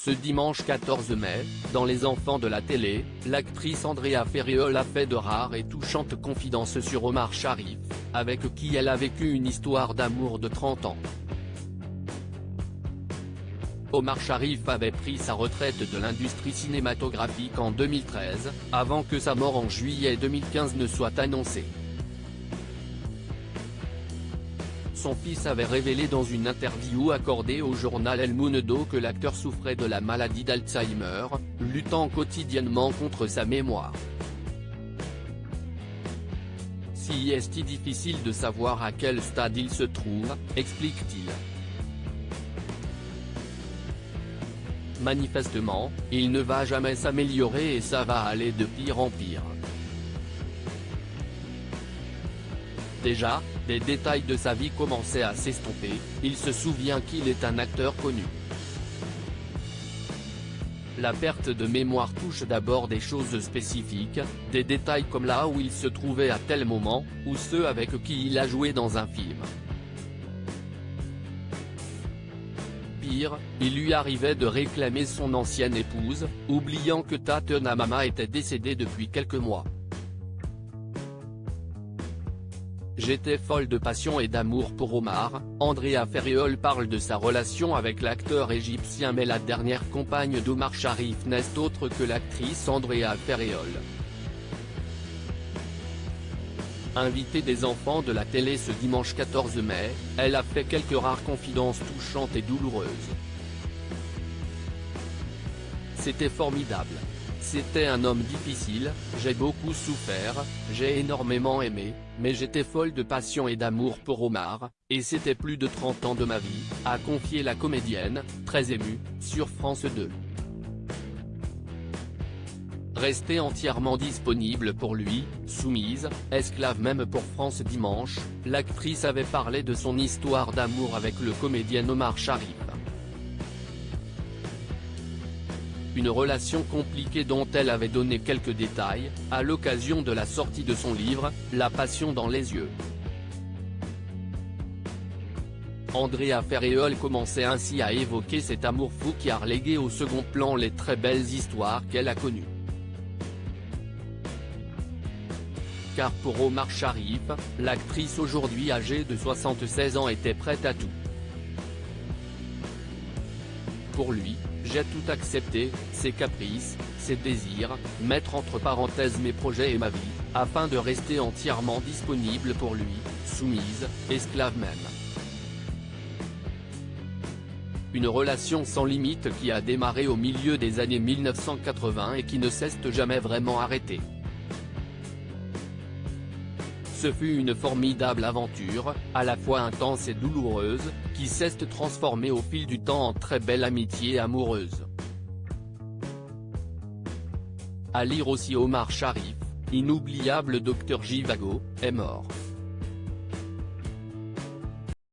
Ce dimanche 14 mai, dans Les Enfants de la télé, l'actrice Andrea Ferriol a fait de rares et touchantes confidences sur Omar Sharif, avec qui elle a vécu une histoire d'amour de 30 ans. Omar Sharif avait pris sa retraite de l'industrie cinématographique en 2013, avant que sa mort en juillet 2015 ne soit annoncée. Son fils avait révélé dans une interview accordée au journal El Mundo que l'acteur souffrait de la maladie d'Alzheimer, luttant quotidiennement contre sa mémoire. Si est difficile de savoir à quel stade il se trouve, explique-t-il. Manifestement, il ne va jamais s'améliorer et ça va aller de pire en pire. Déjà, des détails de sa vie commençaient à s'estomper, il se souvient qu'il est un acteur connu. La perte de mémoire touche d'abord des choses spécifiques, des détails comme là où il se trouvait à tel moment, ou ceux avec qui il a joué dans un film. Pire, il lui arrivait de réclamer son ancienne épouse, oubliant que Tatiana Mama était décédée depuis quelques mois. J'étais folle de passion et d'amour pour Omar, Andrea Ferriol parle de sa relation avec l'acteur égyptien mais la dernière compagne d'Omar Sharif n'est autre que l'actrice Andrea Ferriol. Invitée des Enfants de la télé ce dimanche 14 mai, elle a fait quelques rares confidences touchantes et douloureuses. C'était formidable. C'était un homme difficile, j'ai beaucoup souffert, j'ai énormément aimé, mais j'étais folle de passion et d'amour pour Omar, et c'était plus de 30 ans de ma vie, a confié la comédienne, très émue, sur France 2. Restée entièrement disponible pour lui, soumise, esclave même pour France Dimanche, l'actrice avait parlé de son histoire d'amour avec le comédien Omar Sharif. Une relation compliquée dont elle avait donné quelques détails, à l'occasion de la sortie de son livre, La passion dans les yeux. Andrea Ferriol commençait ainsi à évoquer cet amour fou qui a relégué au second plan les très belles histoires qu'elle a connues. Car pour Omar Sharif, l'actrice aujourd'hui âgée de 76 ans était prête à tout. Pour lui, j'ai tout accepté, ses caprices, ses désirs, mettre entre parenthèses mes projets et ma vie, afin de rester entièrement disponible pour lui, soumise, esclave même. Une relation sans limite qui a démarré au milieu des années 1980 et qui ne s'est jamais vraiment arrêtée. Ce fut une formidable aventure, à la fois intense et douloureuse, qui s'est transformée au fil du temps en très belle amitié amoureuse. À lire aussi Omar Sharif, inoubliable Dr Jivago, est mort.